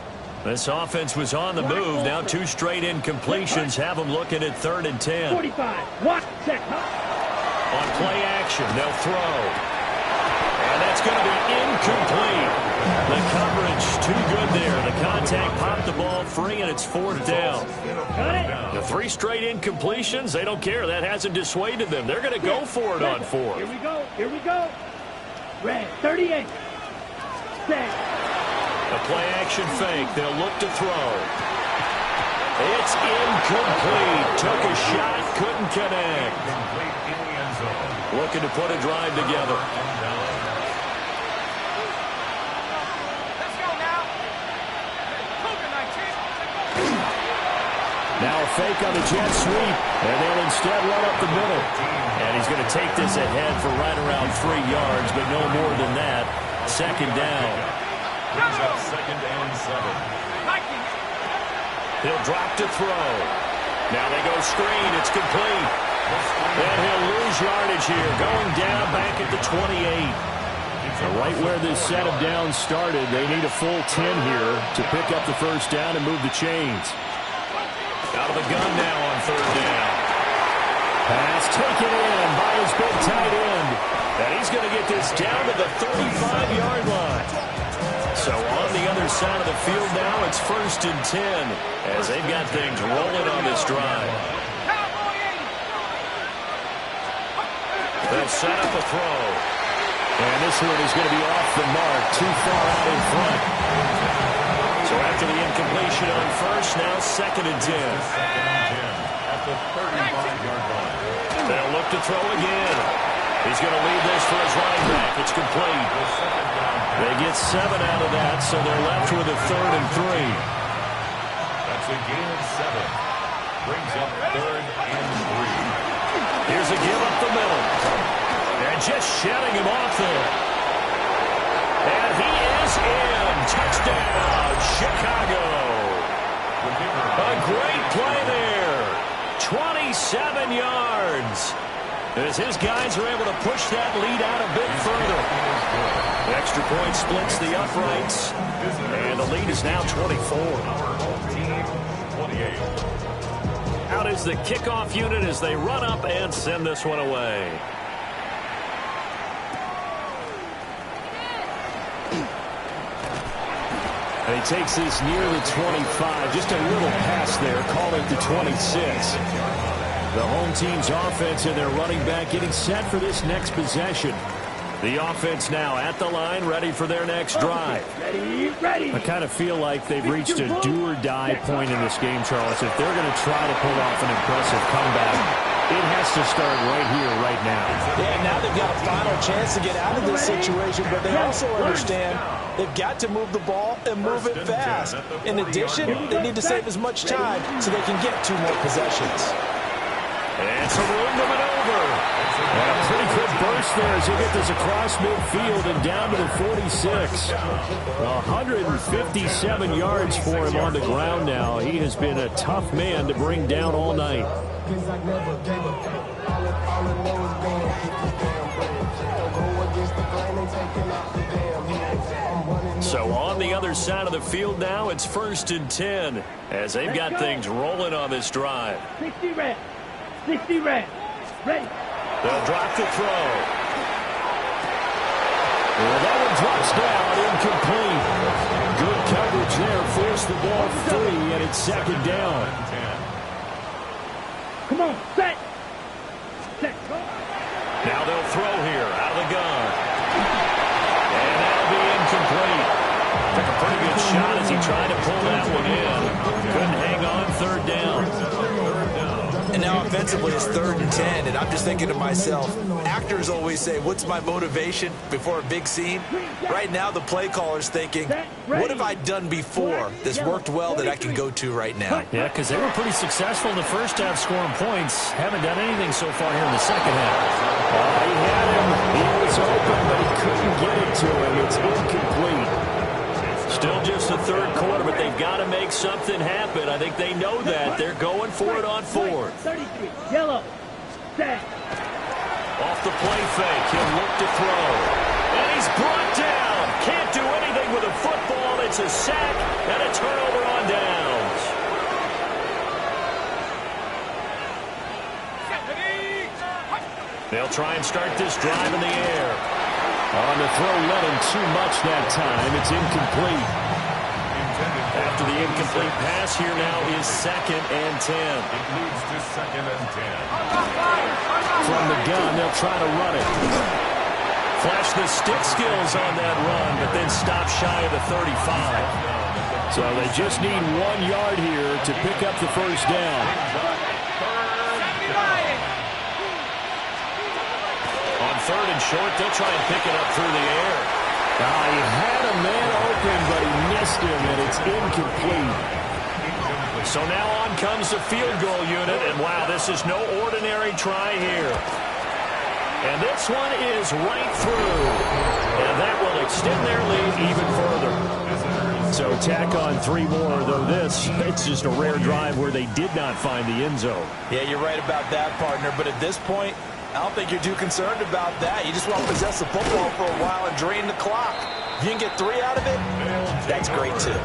A: This offense was on the move. Now 2 straight incompletions have them looking at 3rd and 10.
C: 45. Watch. Check.
A: On play action, they'll throw. And that's going to be incomplete. The coverage too good there. The contact popped the ball free, and it's 4th down.
C: Got it.
A: The 3 straight incompletions, they don't care. That hasn't dissuaded them. They're going to go for it on 4th.
C: Here we go. Here we go. Red 38. Set.
A: A play-action fake. They'll look to throw. It's incomplete. Took a shot, couldn't connect. Looking to put a drive together.
E: Now a fake on the jet sweep, and they'll instead run up the middle.
A: And he's going to take this ahead for right around 3 yards, but no more than that. Second down.
D: Brings up 2nd and 7.
A: He'll drop to throw. Now they go screen. It's complete. And he'll lose yardage here. Going down back at the 28.
E: Right where this set of downs started, they need a full 10 here to pick up the first down and move the chains.
A: Out of the gun now on 3rd down.
E: Pass taken in by his big tight end.
A: And he's going to get this down to the 35-yard line. So on the other side of the field now, it's 1st and 10 as they've got things rolling on this drive. They'll set up a throw.
E: And this one is going to be off the mark, too far out in front.
A: So after the incompletion on first, now 2nd and 10.
D: At the 35-yard line.
A: They'll look to throw again. He's going to leave this for his running back. It's complete. They get 7 out of that, so they're left with a 3rd and 3.
D: That's a gain of 7. Brings up 3rd and 3.
A: Here's a give up the middle. And just shedding him off there. And he is in. Touchdown, Chicago. A great play there. 27 yards. As his guys are able to push that lead out a bit further. The extra point splits the uprights. And the lead is now 24. Out is the kickoff unit as they run up and send this one away.
E: And he takes this near the 25. Just a little pass there. Call it the 26. The home team's offense and their running back getting set for this next possession. The offense now at the line, ready for their next drive.
C: Ready.
E: I kind of feel like they've reached a do-or-die point in this game, Charles. If they're going to try to pull off an impressive comeback, it has to start right here, right now.
B: Yeah, now they've got a final chance to get out of this situation, but they also understand they've got to move the ball and move it fast. In addition, they need to save as much time so they can get 2 more possessions.
A: And some room to maneuver.
E: And a pretty good burst there as he gets this across midfield and down to the 46. 157 yards for him on the ground now. He has been a tough man to bring down all night.
A: So on the other side of the field now, it's 1st and 10 as they've got things rolling on this drive.
C: 60 red. 60 red. Ready.
A: They'll drop the throw.
E: Well, that one drops down, incomplete. Good coverage there, forced the ball free, and it's 2nd down.
C: Come on, set. Set.
A: Now they'll throw here out of the gun. And that'll be incomplete. Took a pretty good shot as he tried to pull that one in. Couldn't hang on, 3rd down.
B: And now offensively it's 3rd and 10, and I'm just thinking to myself, actors always say, what's my motivation before a big scene? Right now the play caller's thinking, what have I done before that's worked well that I can go to right now?
E: Yeah, because they were pretty successful in the first half scoring points. Haven't done anything so far here in the second half. He had him. He was open, but he couldn't get it to him. It's incomplete.
A: Still just the 3rd quarter, but they've got to make something happen. I think they know that. They're going for it on 4th.
C: 33. Yellow. Set.
A: Off the play fake. He'll look to throw. And he's brought down. Can't do anything with a football. It's a sack and a turnover on downs. They'll try and start this drive in the air.
E: On the throw, let him too much that time. It's incomplete.
A: After the incomplete pass, here now is 2nd and 10.
D: It leads to 2nd and 10.
E: From the gun, they'll try to run it.
A: Flash the stick skills on that run, but then stop shy of the 35.
E: So they just need 1 yard here to pick up the first down.
A: On 3rd and short, they'll try and pick it up through the air.
E: He had a man open, but he missed him, and it's incomplete.
A: So now on comes the field goal unit, and wow, this is no ordinary try here. And this one is right through, and that will extend their lead even further.
E: So tack on 3 more, though it's just a rare drive where they did not find the end zone.
B: Yeah, you're right about that, partner, but at this point, I don't think you're too concerned about that. You just want to possess the football for a while and drain the clock. If you can get 3 out of it, that's great, too.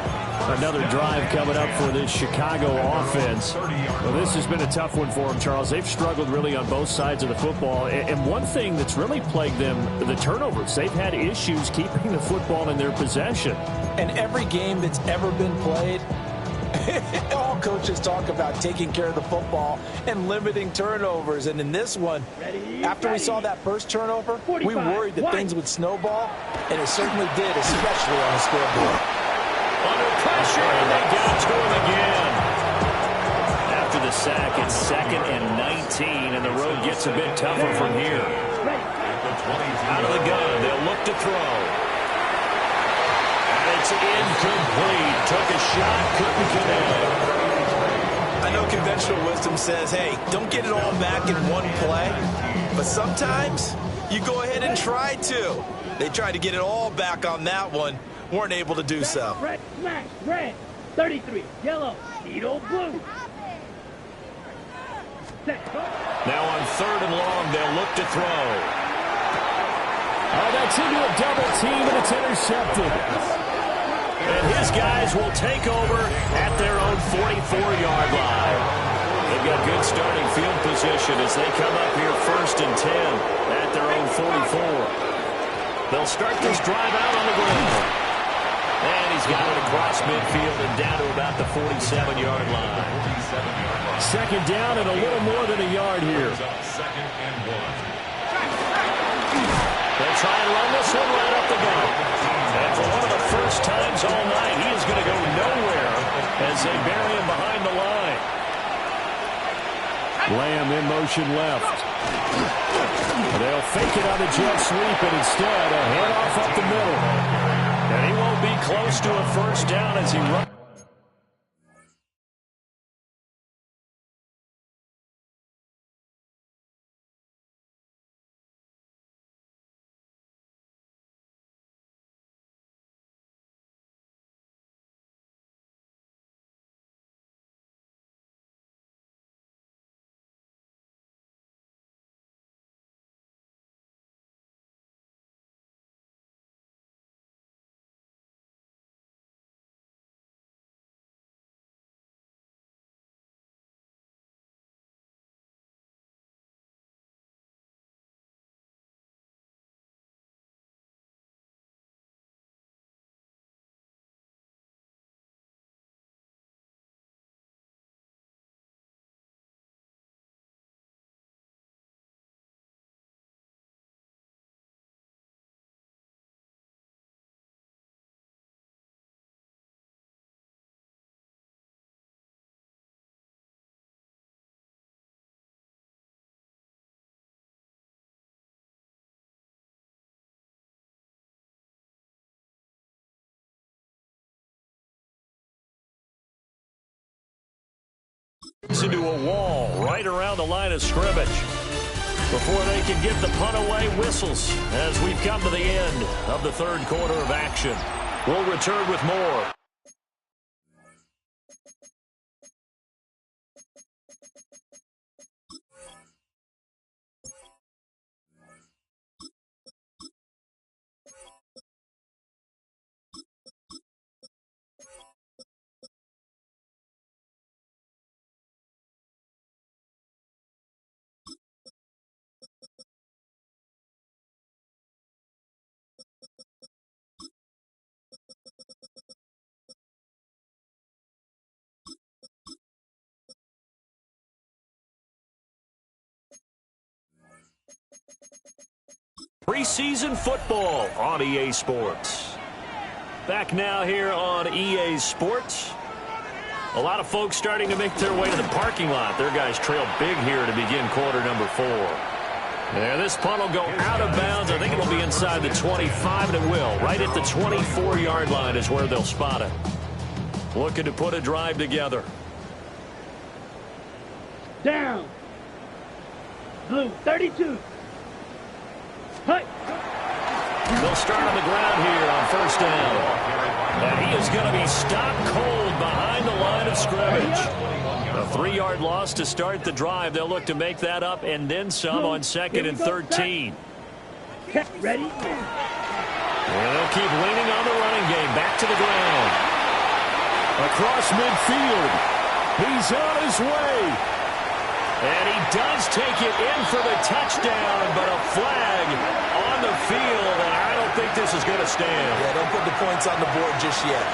E: Another drive coming up for this Chicago offense. Well, this has been a tough one for them, Charles. They've struggled really on both sides of the football. And one thing that's really plagued them, the turnovers. They've had issues keeping the football in their possession.
B: And every game that's ever been played, all coaches talk about taking care of the football and limiting turnovers. And in this one, after we saw that first turnover, we worried that things would snowball, and it certainly did, especially on the scoreboard.
A: Under pressure, and they got to him again. After the sack, it's 2nd and 19, and the road gets a bit tougher from here. Out of the gun, they'll look to throw. And it's incomplete. Took a shot, couldn't connect.
B: I know conventional wisdom says, hey, don't get it all back in one play. But sometimes you go ahead and try to. They tried to get it all back on that one. Weren't able to do so.
C: Red, smash, red, 33, yellow, needle, blue.
A: Now on 3rd and long, they'll look to throw.
E: Oh, that's into a double team, and it's intercepted.
A: And his guys will take over at their own 44-yard line. They've got good starting field position as they come up here 1st and 10 at their own 44. They'll start this drive out on the ground. And he's got it across midfield and down to about the 47-yard line.
E: 2nd down and a little more than a yard here.
D: 2nd and 1.
A: They'll try and run this one right up the gut. And for one of the first times all night, he is going to go nowhere as they bury him behind the line.
E: Lamb in motion left. They'll fake it on a jet sweep, and instead a handoff up the middle.
A: And he won't be close to a first down as he runs. Into a wall right around the line of scrimmage. Before they can get the punt away, whistles as we've come to the end of the 3rd quarter of action. We'll return with more. Preseason football on EA Sports. Back now here on EA Sports. A lot of folks starting to make their way to the parking lot. Their guys trail big here to begin quarter number 4. There, this punt will go out of bounds. I think it'll be inside the 25, and it will. Right at the 24-yard line is where they'll spot it. Looking to put a drive together.
C: Down. Blue, 32. Hut.
A: They'll start on the ground here on first down. And he is going to be stopped cold behind the line of scrimmage. A 3-yard loss to start the drive. They'll look to make that up and then some on 2nd and 13.
C: Ready?
A: And they'll keep leaning on the running game. Back to the ground. Across midfield. He's on his way. And he does take it in for the touchdown, but a flag on the field, and I don't think this is going to stand.
B: Yeah, don't put the points on the board just yet.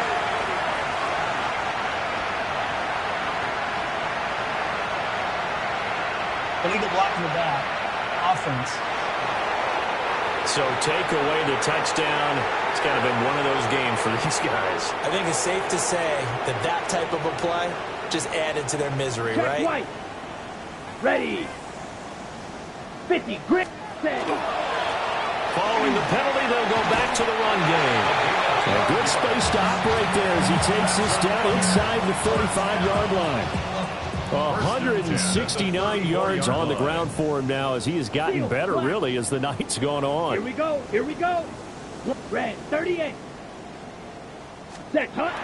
G: Illegal block in the back. Offense.
A: So take away the touchdown. It's kind of been one of those games for these guys.
B: I think it's safe to say that that type of a play just added to their misery,
C: Check
B: right?
C: right. Ready. 50. Grip. Set.
A: Following the penalty, they'll go back to the run game. A good space to operate there as he takes this down inside the 35-yard line. 169 yards on the ground for him now as he has gotten better, really, as the night's gone on.
C: Here we go. Here we go. Red, 38. Set. Hunt.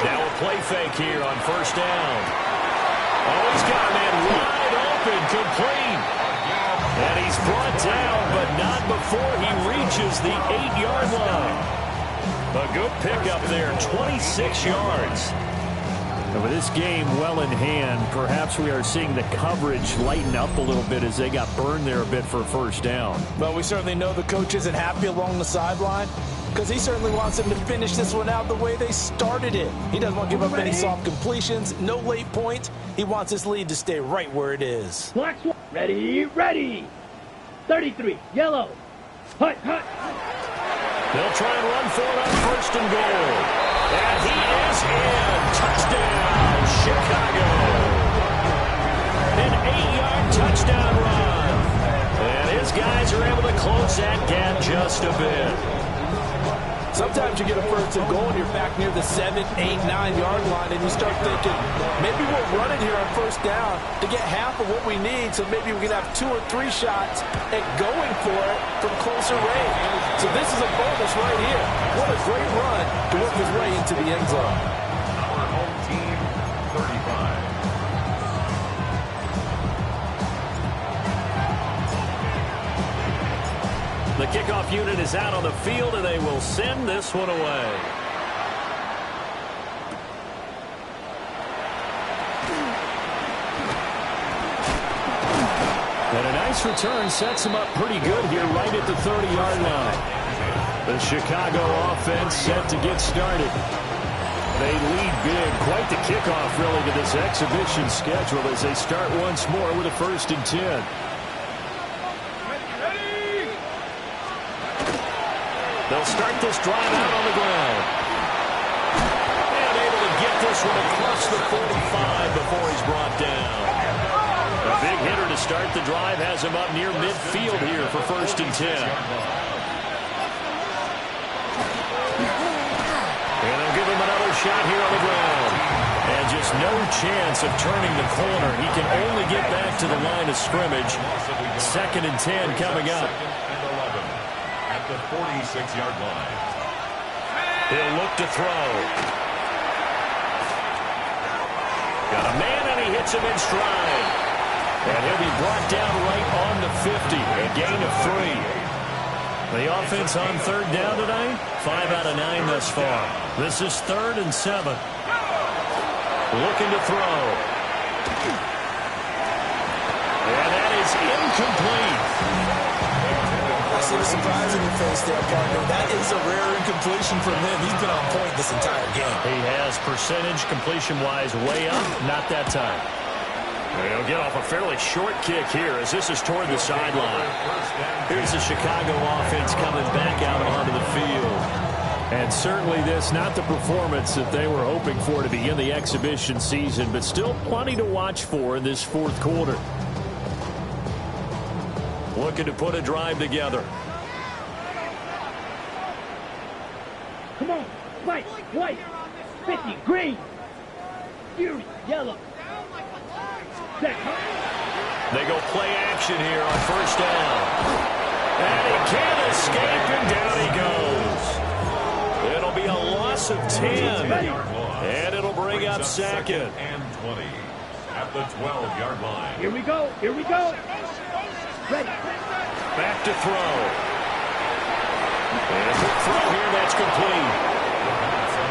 A: Now a play fake here on first down. Oh, he's got a man wide open, complete. And he's brought down, but not before he reaches the 8-yard line. A good pickup there, 26 yards. And with this game well in hand, perhaps we are seeing the coverage lighten up a little bit as they got burned there a bit for a first down.
B: Well, we certainly know the coach isn't happy along the sideline because he certainly wants them to finish this one out the way they started it. He doesn't want to give up any soft completions, no late points. He wants his lead to stay right where it is.
C: Black Swan. Ready, ready. 33. Yellow. Hut, hut.
A: They'll try and run for it on first and goal. And he is in. Touchdown, Chicago. An 8-yard touchdown run. And his guys are able to close that gap just a bit.
B: Sometimes you get a first and goal and you're back near the 7, 8, 9-yard line and you start thinking, maybe we'll run it here on first down to get half of what we need so maybe we can have 2 or 3 shots at going for it from closer range. So this is a bonus right here. What a great run to work his way into the end zone.
D: Our home team, 35.
A: The kickoff unit is out on the field, and they will send this one away. And a nice return sets him up pretty good here right at the 30-yard line. The Chicago offense set to get started. They lead big. Quite the kickoff, really, to this exhibition schedule as they start once more with a 1st and 10. They'll start this drive out on the ground. And able to get this one across the 45 before he's brought down. A big hitter to start the drive has him up near midfield here for 1st and 10. And they'll give him another shot here on the ground. And just no chance of turning the corner. He can only get back to the line of scrimmage. 2nd and 10 coming up.
D: The 46-yard line.
A: He'll look to throw. Got a man, and he hits him in stride. And he'll be brought down right on the 50. A gain of 3. The offense on 3rd down tonight, 5 out of 9 thus far. This is 3rd and 7. Looking to throw. And that is incomplete.
B: I see the surprise in your face there, partner. That is a rare incompletion from him. He's been on point this entire game.
A: He has percentage completion-wise way up. Not that time. They'll get off a fairly short kick here as this is toward the sideline. Here's the Chicago offense coming back out onto the field.
E: And certainly this, not the performance that they were hoping for to begin the exhibition season, but still plenty to watch for in this fourth quarter.
A: Looking to put a drive together.
C: Come on, white, 50, green, fury, yellow.
A: They go play action here on first down. And he can't escape, and down he goes. It'll be a loss of 10. And it'll bring up second.
D: And 20 at the 12-yard line.
C: Here we go. Ready.
A: Back to throw. And a quick throw here, that's complete.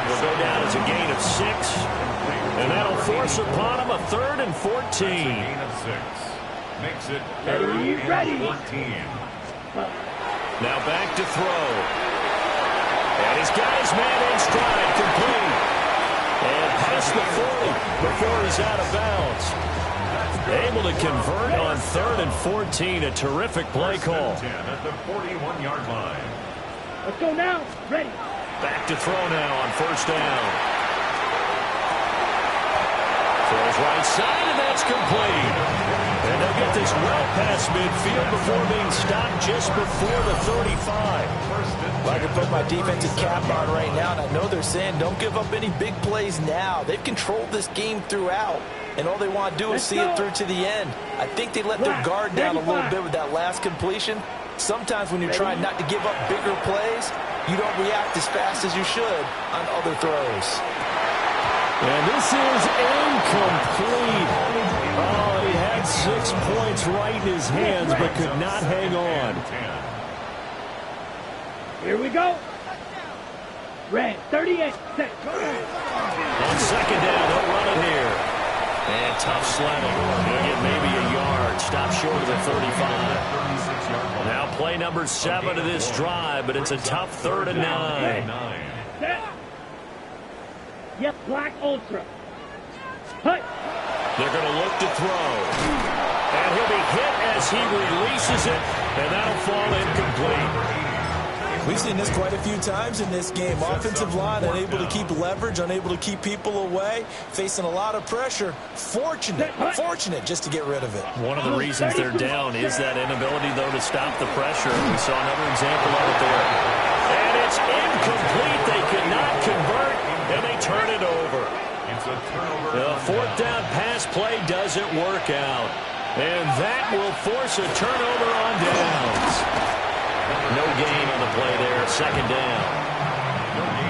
A: Will go down as a gain of 6. And that'll force upon him a 3rd and 14.
D: Gain of 6. Makes it 3rd and 14.
A: Now back to throw. And he's got his man in stride, complete. And past the 40 before he's out of bounds. Able to convert on 3rd and 14. A terrific play call.
D: 10 at the 41-yard line.
C: Let's go now. Ready.
A: Back to throw now on first down. Throws right side, and that's complete. And they'll get this well past midfield before being stopped just before the 35.
B: Well, I can put my defensive cap on right now, and I know they're saying don't give up any big plays now. They've controlled this game throughout, and all they want to do is see it through to the end. I think they let their guard down a little bit with that last completion. Sometimes when you're trying not to give up bigger plays, you don't react as fast as you should on other throws.
E: And this is incomplete. Oh, he had 6 points right in his hands, but could not hang on.
C: Here we go. Red, 38. Set.
A: On second down, they'll run it here. And tough sledding. He'll get maybe a yard. Stop short of the 35. Now play number 7 of this drive, but it's a tough 3rd and 9.
C: Set. Yep, black ultra. Hut.
A: They're going to look to throw. And he'll be hit as he releases it, and that'll fall incomplete.
B: We've seen this quite a few times in this game. Offensive line unable to keep leverage, unable to keep people away, facing a lot of pressure. Fortunate just to get rid of it.
A: One of the reasons they're down is that inability, though, to stop the pressure. We saw another example of it there. And it's incomplete. They could not convert, and they turn it over.
D: It's a turnover.
A: The 4th down pass play doesn't work out. And that will force a turnover on downs. No gain on the play there, 2nd down.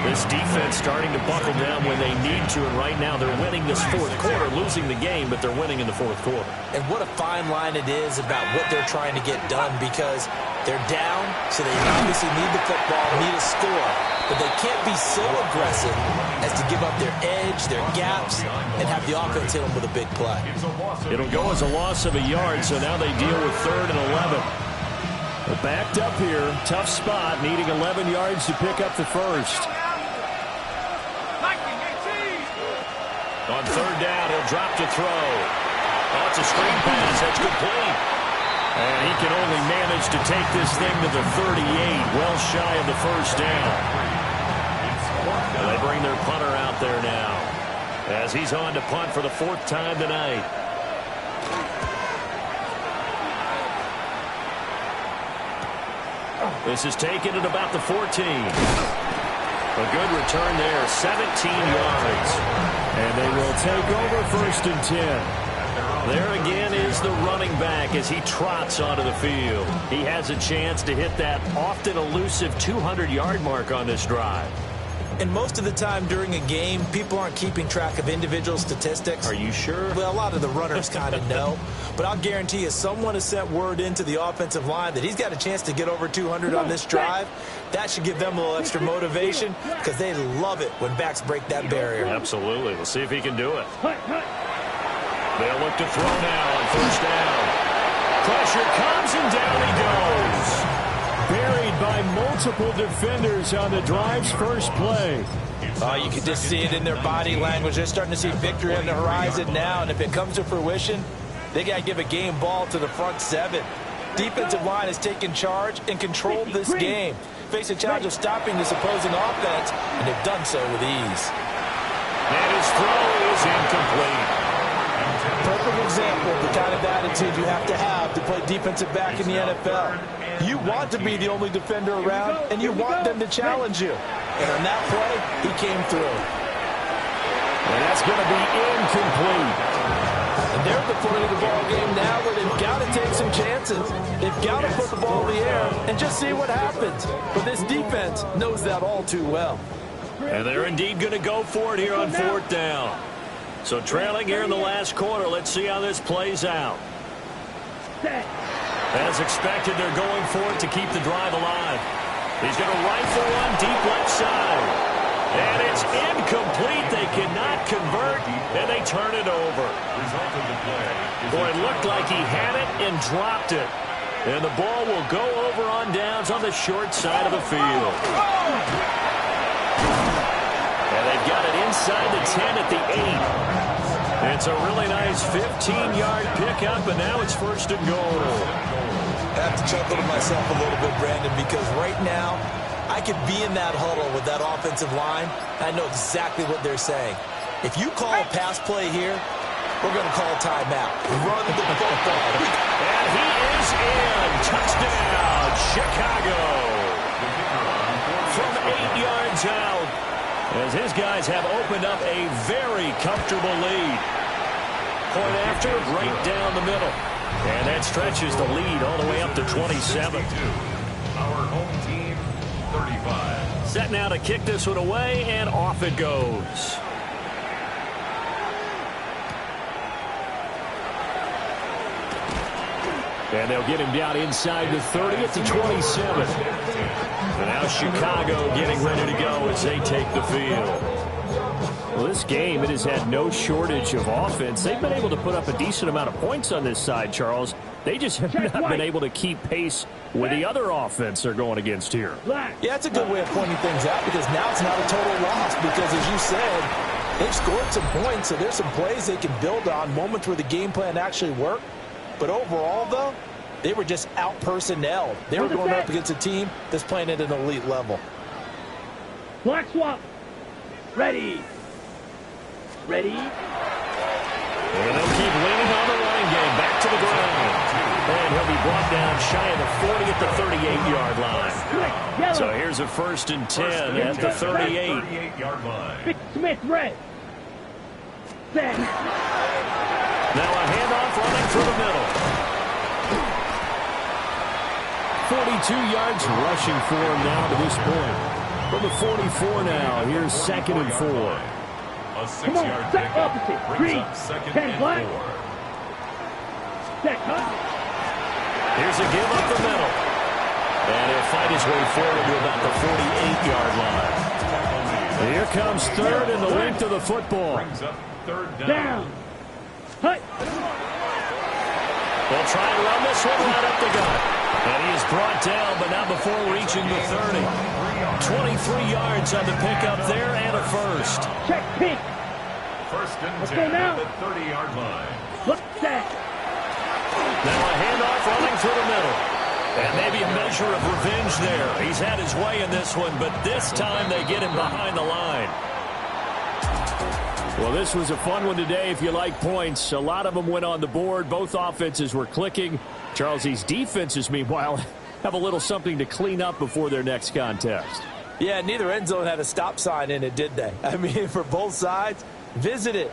A: This defense starting to buckle down when they need to, and right now they're winning this 4th quarter, losing the game, but they're winning in the 4th quarter.
B: And what a fine line it is about what they're trying to get done, because they're down, so they obviously need the football, need a score, but they can't be so aggressive as to give up their edge, their gaps, and have the offense hit them with a big play.
A: It'll go as a loss of a yard, so now they deal with 3rd and 11.
E: They're backed up here, tough spot, needing 11 yards to pick up the first.
A: On 3rd down, he'll drop to throw. Oh, it's a screen pass. That's complete. And he can only manage to take this thing to the 38, well shy of the first down. And they bring their punter out there now as he's on to punt for the 4th time tonight. This is taken at about the 14. A good return there, 17 yards.
E: And they will take over 1st and 10.
A: There again is the running back as he trots onto the field. He has a chance to hit that often elusive 200-yard mark on this drive.
B: And most of the time during a game, people aren't keeping track of individual statistics.
A: Are you sure?
B: Well, a lot of the runners kind of know. But I'll guarantee you, someone has sent word into the offensive line that he's got a chance to get over 200 on this drive. That should give them a little extra motivation because they love it when backs break that barrier.
A: Absolutely. We'll see if he can do it. They'll look to throw now on 1st down. Pressure comes and down he goes.
E: Buried by multiple defenders on the drive's first play.
B: Oh, you can just see it in their body language. They're starting to see victory on the horizon now, and if it comes to fruition, They got to give a game ball to the front seven. Defensive line has taken charge and controlled this game. Face a challenge of stopping this opposing offense, and they've done so with ease.
A: And his throw is incomplete.
B: Perfect example of the kind of attitude you have to play defensive back in the NFL. You want to be the only defender around, and you want them to challenge you. And on that play, he came through.
A: And that's going to be incomplete.
B: And they're at the point of the ball game now where they've got to take some chances. They've got to put the ball in the air and just see what happens. But this defense knows that all too well.
A: And they're indeed going to go for it here on 4th down. So trailing here in the last quarter, let's see how this plays out. As expected, they're going for it to keep the drive alive. He's going to rifle one deep left side. And it's incomplete. They cannot convert, and they turn it over. Boy, it looked like he had it and dropped it. And the ball will go over on downs on the short side of the field. And they've got it inside the 10 at the 8. It's a really nice 15-yard pickup, and now it's 1st and goal.
B: I have to chuckle to myself a little bit, Brandon, because right now, I could be in that huddle with that offensive line. I know exactly what they're saying. If you call a pass play here, we're going to call timeout. Run the football.
A: And he is in. Touchdown, Chicago. From 8 yards out, as his guys have opened up a very comfortable lead. Point after, right down the middle. And that stretches the lead all the way up to 27.
D: Our home team, 35.
A: Set now to kick this one away, and off it goes. And they'll get him down inside the 30 at the 27. And now Chicago getting ready to go as they take the field. Well, this game, it has had no shortage of offense. They've been able to put up a decent amount of points on this side, Charles. They just have not been able to keep pace with the other offense they're going against here.
B: Yeah, it's a good way of pointing things out because now it's not a total loss because, as you said, they've scored some points, so there's some plays they can build on, moments where the game plan actually worked. But overall, though, they were just out-personnelled. They were going up against a team that's playing at an elite level.
C: Black swap. Ready. Ready.
A: And they'll keep leaning on the running game. Back to the ground. And he'll be brought down shy of the 40 at the 38-yard line. So here's a 1st and 10 at the 38.
D: 38-yard line.
C: Smith, red. Set.
A: Now a handoff running through the middle. 42 yards rushing for him now to this point. From the 44 now, here's 2nd and 4.
D: A 6-yard
C: Come on, set
D: pickup
C: opposite.
D: brings
C: Green.
D: up 2nd
C: 10
D: and
C: black.
D: 4.
C: Set, cut.
A: Here's a give up the middle. And he'll fight his way forward to about the 48-yard line. Here comes 3rd and the length of the football.
D: Brings up 3rd down.
C: Down. Hut.
A: They'll try and run this one right up the gut. And he is brought down, but not before reaching the 30. 23 yards on the pickup there and a 1st.
C: Check pink.
D: 1st and
C: Let's
D: 10
C: go now.
D: at the 30-yard line.
C: Look, set.
A: Now a handoff running through the middle. And maybe a measure of revenge there. He's had his way in this one, but this time they get him behind the line. Well, this was a fun one today if you like points. A lot of them went on the board. Both offenses were clicking. Charles, these defenses, meanwhile, have a little something to clean up before their next contest.
B: Yeah, neither end zone had a stop sign in it, did they? I mean, for both sides, visit it.